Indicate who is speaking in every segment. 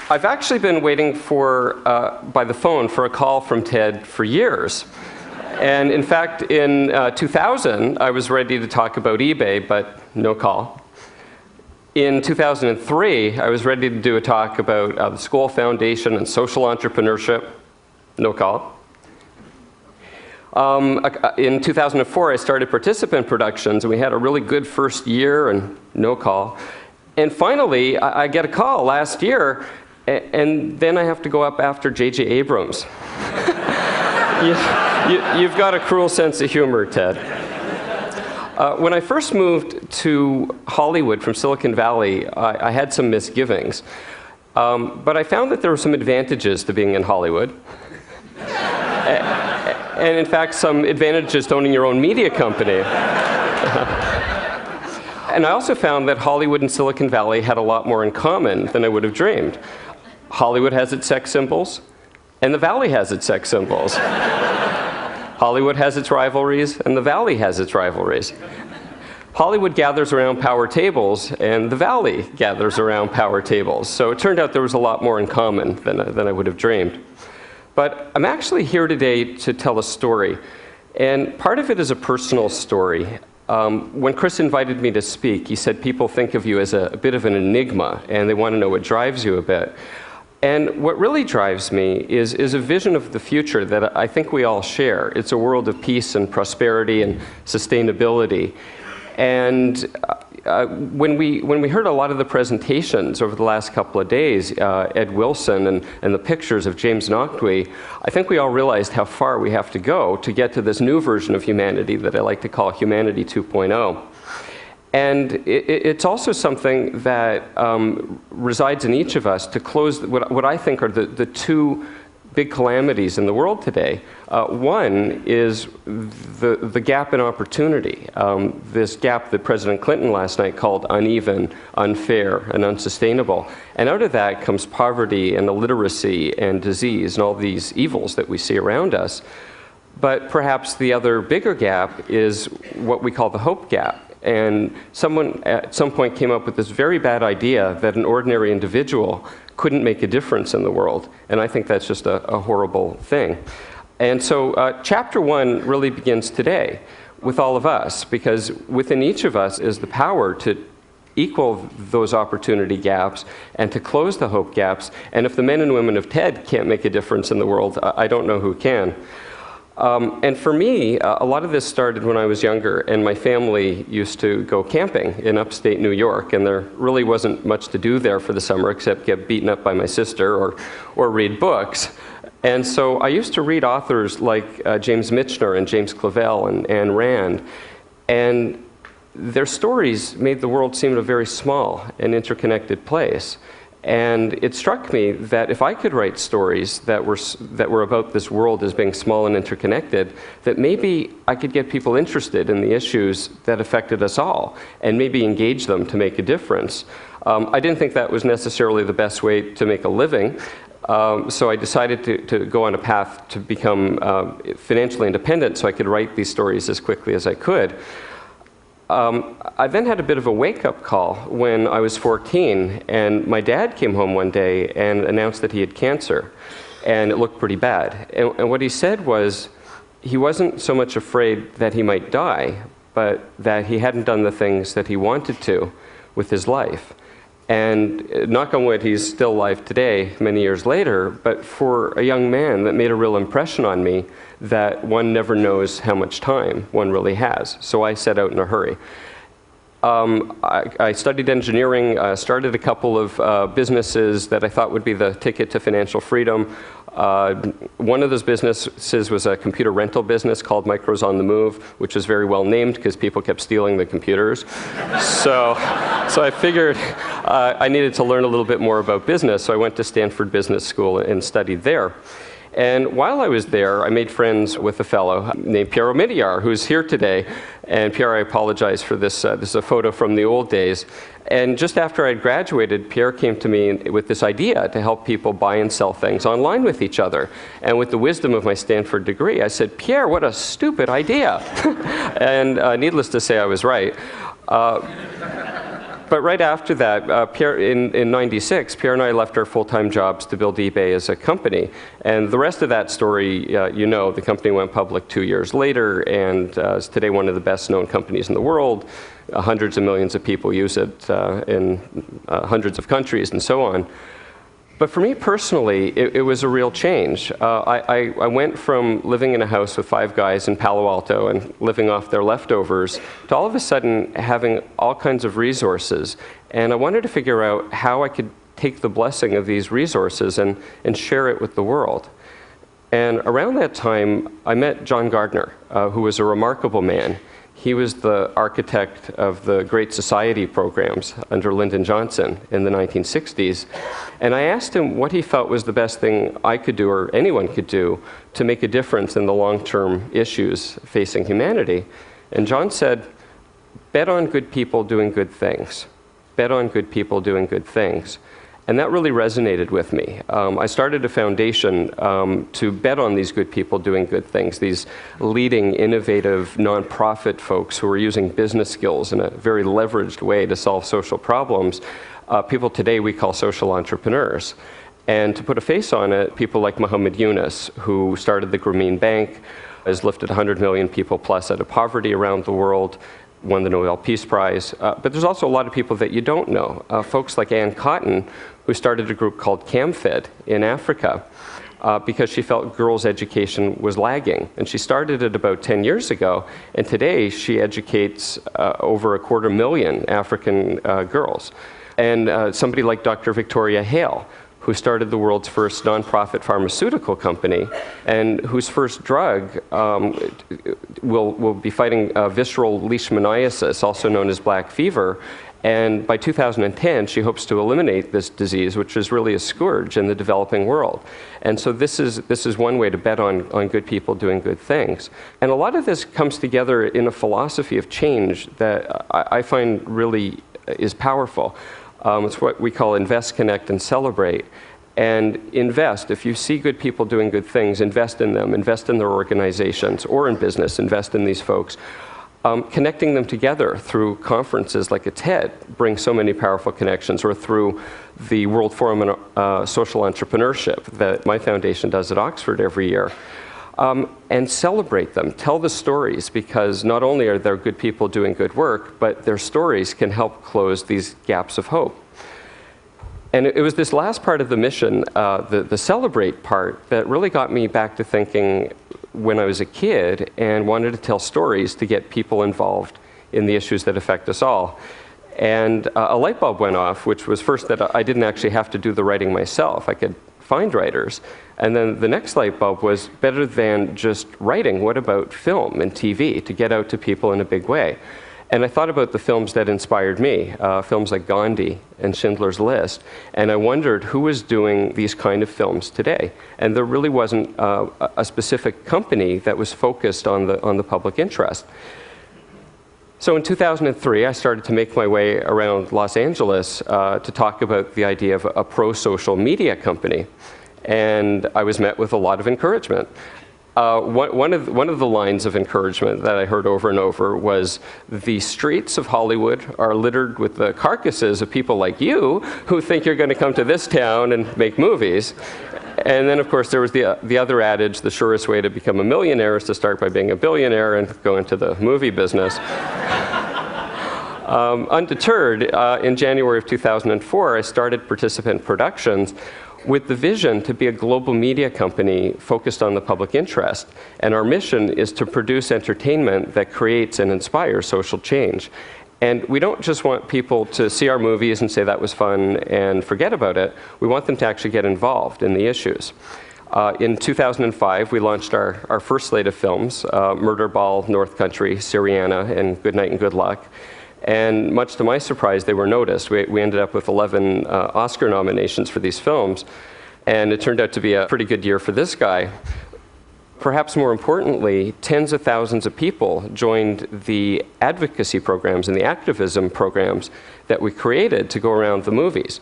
Speaker 1: I've actually been waiting for, by the phone for a call from Ted for years. And in fact, in 2000, I was ready to talk about eBay, but no call. In 2003, I was ready to do a talk about the Skoll Foundation and social entrepreneurship. No call. In 2004, I started Participant Productions, and we had a really good first year, and no call. And finally, I get a call last year, and then I have to go up after J.J. Abrams. You've got a cruel sense of humor, Ted. When I first moved to Hollywood from Silicon Valley, I had some misgivings. But I found that there were some advantages to being in Hollywood. And in fact, some advantages to owning your own media company. And I also found that Hollywood and Silicon Valley had a lot more in common than I would have dreamed. Hollywood has its sex symbols, and the Valley has its sex symbols. Hollywood has its rivalries, and the Valley has its rivalries. Hollywood gathers around power tables, and the Valley gathers around power tables. So it turned out there was a lot more in common than I would have dreamed. But I'm actually here today to tell a story. And part of it is a personal story. When Chris invited me to speak, he said people think of you as a bit of an enigma, and they want to know what drives you a bit. And what really drives me is a vision of the future that I think we all share. It's a world of peace and prosperity and sustainability. And when we heard a lot of the presentations over the last couple of days, Ed Wilson and the pictures of James Nachtwey, I think we all realized how far we have to go to get to this new version of humanity that I like to call Humanity 2.0. And it's also something that resides in each of us to close what I think are the two big calamities in the world today. One is the gap in opportunity, this gap that President Clinton last night called uneven, unfair, and unsustainable. And out of that comes poverty and illiteracy and disease and all these evils that we see around us. But perhaps the other bigger gap is what we call the hope gap. And someone at some point came up with this very bad idea that an ordinary individual couldn't make a difference in the world. And I think that's just a horrible thing. And so chapter 1 really begins today with all of us, because within each of us is the power to equal those opportunity gaps and to close the hope gaps. And if the men and women of TED can't make a difference in the world, I don't know who can. And for me, a lot of this started when I was younger, and my family used to go camping in upstate New York, and there really wasn't much to do there for the summer except get beaten up by my sister or read books. And so I used to read authors like James Michener and James Clavell and Ayn Rand, and their stories made the world seem a very small and interconnected place. And it struck me that if I could write stories that were about this world as being small and interconnected, that maybe I could get people interested in the issues that affected us all, and maybe engage them to make a difference. I didn't think that was necessarily the best way to make a living, so I decided to go on a path to become financially independent so I could write these stories as quickly as I could. I then had a bit of a wake-up call when I was 14, and my dad came home one day and announced that he had cancer, and it looked pretty bad. And what he said was he wasn't so much afraid that he might die, but that he hadn't done the things that he wanted to with his life. And knock on wood, he's still alive today, many years later, but for a young man, that made a real impression on me that one never knows how much time one really has. So I set out in a hurry. I studied engineering, started a couple of businesses that I thought would be the ticket to financial freedom. One of those businesses was a computer rental business called Micros on the Move, which was very well named because people kept stealing the computers. So I figured I needed to learn a little bit more about business, so I went to Stanford Business School and studied there. And while I was there, I made friends with a fellow named Pierre Omidyar, who's here today. And Pierre, I apologize for this. This is a photo from the old days. And just after I'd graduated, Pierre came to me with this idea to help people buy and sell things online with each other. And with the wisdom of my Stanford degree, I said, Pierre, what a stupid idea. And needless to say, I was right. But right after that, Pierre, in 96, Pierre and I left our full-time jobs to build eBay as a company. And the rest of that story, you know, the company went public 2 years later and is today one of the best-known companies in the world. Hundreds of millions of people use it in hundreds of countries and so on. But for me personally, it was a real change. I went from living in a house with 5 guys in Palo Alto and living off their leftovers to all of a sudden having all kinds of resources. And I wanted to figure out how I could take the blessing of these resources and share it with the world. And around that time, I met John Gardner, who was a remarkable man. He was the architect of the Great Society programs under Lyndon Johnson in the 1960s. And I asked him what he felt was the best thing I could do, or anyone could do, to make a difference in the long-term issues facing humanity. And John said, bet on good people doing good things. Bet on good people doing good things. And that really resonated with me. I started a foundation to bet on these good people doing good things, these leading, innovative, nonprofit folks who are using business skills in a very leveraged way to solve social problems. People today we call social entrepreneurs. And to put a face on it, people like Muhammad Yunus, who started the Grameen Bank, has lifted 100 million people plus out of poverty around the world, won the Nobel Peace Prize. But there's also a lot of people that you don't know. Folks like Ann Cotton, who started a group called CamFed in Africa because she felt girls' education was lagging. And she started it about 10 years ago, and today she educates over 250,000 African girls. And somebody like Dr. Victoria Hale, who started the world's first nonprofit pharmaceutical company, and whose first drug will be fighting visceral leishmaniasis, also known as black fever. And by 2010, she hopes to eliminate this disease, which is really a scourge in the developing world. And so this is one way to bet on good people doing good things. And a lot of this comes together in a philosophy of change that I find really is powerful. It's what we call invest, connect, and celebrate. And invest, if you see good people doing good things, invest in them, invest in their organizations, or in business, invest in these folks. Connecting them together through conferences like a TED brings so many powerful connections, or through the World Forum on Social Entrepreneurship that my foundation does at Oxford every year. And celebrate them, tell the stories, because not only are there good people doing good work, but their stories can help close these gaps of hope. And it was this last part of the mission, the celebrate part, that really got me back to thinking when I was a kid and wanted to tell stories to get people involved in the issues that affect us all. And a light bulb went off, which was first that I didn't actually have to do the writing myself. I could find writers. And then the next light bulb was, better than just writing, what about film and TV to get out to people in a big way? And I thought about the films that inspired me, films like Gandhi and Schindler's List, and I wondered who was doing these kind of films today. And there really wasn't a specific company that was focused on the public interest. So in 2003, I started to make my way around Los Angeles to talk about the idea of a pro-social media company. And I was met with a lot of encouragement. One of the lines of encouragement that I heard over and over was, the streets of Hollywood are littered with the carcasses of people like you who think you're going to come to this town and make movies. And then, of course, there was the other adage, the surest way to become a millionaire is to start by being a billionaire and go into the movie business. Undeterred, in January of 2004, I started Participant Productions with the vision to be a global media company focused on the public interest. And our mission is to produce entertainment that creates and inspires social change. And we don't just want people to see our movies and say that was fun and forget about it. We want them to actually get involved in the issues. In 2005, we launched our first slate of films, Murder Ball, North Country, Syriana, and Good Night and Good Luck. And much to my surprise, they were noticed. We ended up with 11 Oscar nominations for these films. And it turned out to be a pretty good year for this guy. Perhaps more importantly, tens of thousands of people joined the advocacy programs and the activism programs that we created to go around the movies.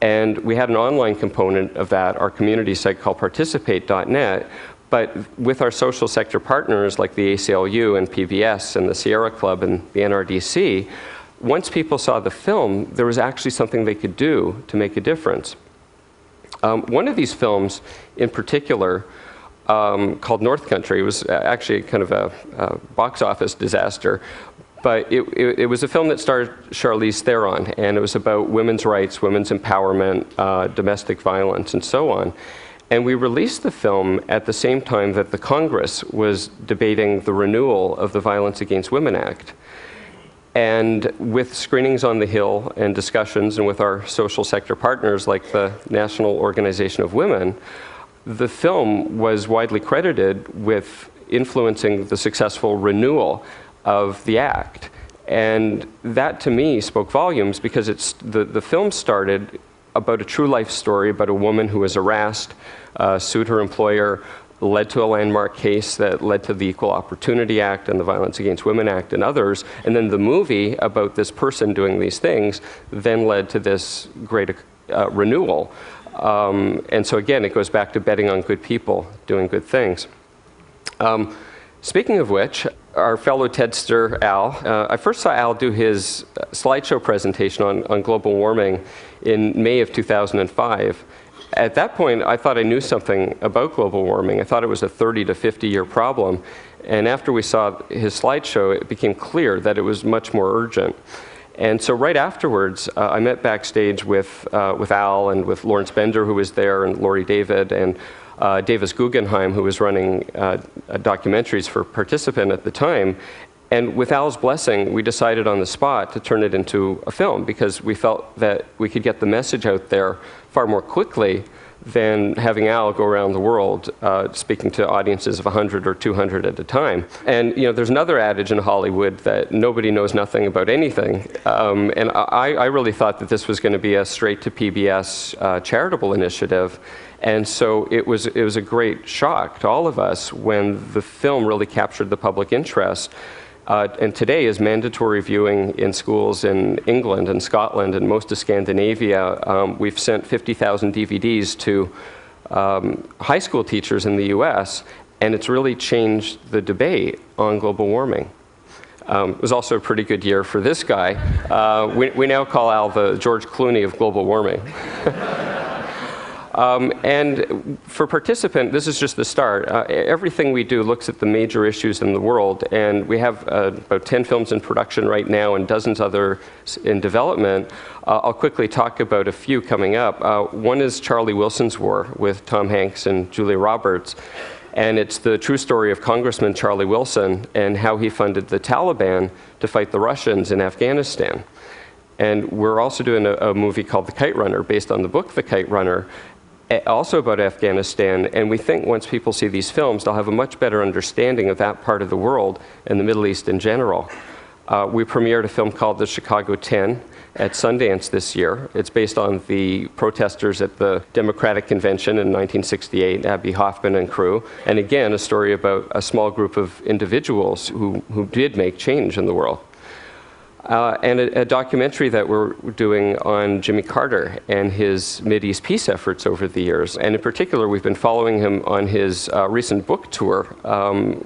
Speaker 1: And we had an online component of that, our community site called participate.net. But with our social sector partners like the ACLU and PBS and the Sierra Club and the NRDC, once people saw the film, there was actually something they could do to make a difference. One of these films in particular, called North Country, was actually kind of a box office disaster. But it was a film that starred Charlize Theron, and it was about women's rights, women's empowerment, domestic violence, and so on. And we released the film at the same time that the Congress was debating the renewal of the Violence Against Women Act. And with screenings on the Hill and discussions, and with our social sector partners like the National Organization of Women, the film was widely credited with influencing the successful renewal of the act. And that, to me, spoke volumes, because the film started about a true life story about a woman who was harassed, sued her employer, led to a landmark case that led to the Equal Opportunity Act and the Violence Against Women Act and others. And then the movie about this person doing these things then led to this great renewal. And so again, it goes back to betting on good people doing good things. Speaking of which, our fellow TEDster, Al, I first saw Al do his slideshow presentation on global warming in May of 2005. At that point, I thought I knew something about global warming. I thought it was a 30 to 50 year problem. And after we saw his slideshow, it became clear that it was much more urgent. And so right afterwards, I met backstage with Al and with Lawrence Bender, who was there, and Laurie David, and Davis Guggenheim, who was running documentaries for Participant at the time. And with Al's blessing, we decided on the spot to turn it into a film, because we felt that we could get the message out there far more quickly than having Al go around the world speaking to audiences of 100 or 200 at a time. And there's another adage in Hollywood that nobody knows nothing about anything. And I really thought that this was going to be a straight to PBS charitable initiative. And so it was a great shock to all of us when the film really captured the public interest. And today is mandatory viewing in schools in England and Scotland and most of Scandinavia. We've sent 50,000 DVDs to high school teachers in the US, and it's really changed the debate on global warming. It was also a pretty good year for this guy. We now call Al the George Clooney of global warming. And for Participant, this is just the start. Everything we do looks at the major issues in the world, and we have about 10 films in production right now and dozens others in development. I'll quickly talk about a few coming up. One is Charlie Wilson's War with Tom Hanks and Julia Roberts, and it's the true story of Congressman Charlie Wilson and how he funded the Taliban to fight the Russians in Afghanistan. And we're also doing a movie called The Kite Runner, based on the book The Kite Runner, also about Afghanistan, and we think once people see these films, they'll have a much better understanding of that part of the world and the Middle East in general. We premiered a film called The Chicago 10 at Sundance this year. It's based on the protesters at the Democratic Convention in 1968, Abby Hoffman and crew, and again, a story about a small group of individuals who did make change in the world. And a documentary that we're doing on Jimmy Carter and his Mideast peace efforts over the years. And in particular, we've been following him on his recent book tour,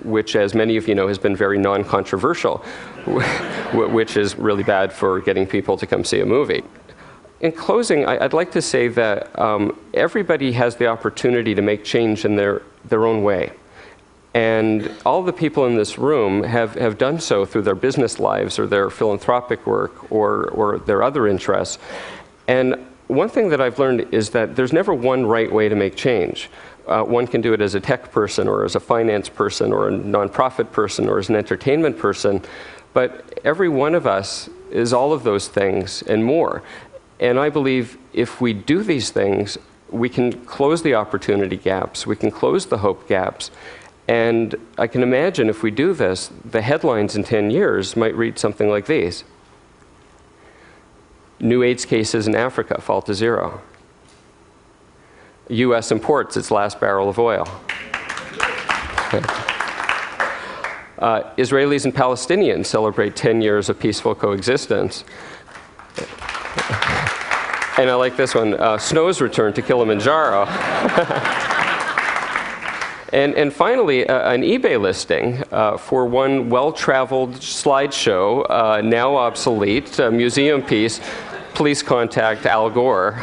Speaker 1: which, as many of you know, has been very non-controversial, which is really bad for getting people to come see a movie. In closing, I'd like to say that everybody has the opportunity to make change in their own way. And all the people in this room have done so through their business lives or their philanthropic work or their other interests. And one thing that I've learned is that there's never one right way to make change. One can do it as a tech person or as a finance person or a nonprofit person or as an entertainment person. But every one of us is all of those things and more. And I believe if we do these things, we can close the opportunity gaps, we can close the hope gaps. And I can imagine if we do this, the headlines in 10 years might read something like these. New AIDS cases in Africa fall to zero. US imports its last barrel of oil. Israelis and Palestinians celebrate 10 years of peaceful coexistence. And I like this one, snows return to Kilimanjaro. And finally, an eBay listing for one well-traveled slideshow, now obsolete, a museum piece. Please contact Al Gore.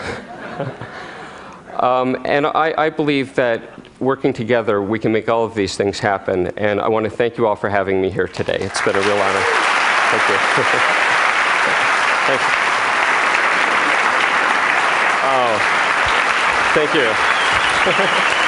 Speaker 1: And I believe that working together, we can make all of these things happen. And I want to thank you all for having me here today. It's been a real honor. Thank you. Thanks. Oh, thank you.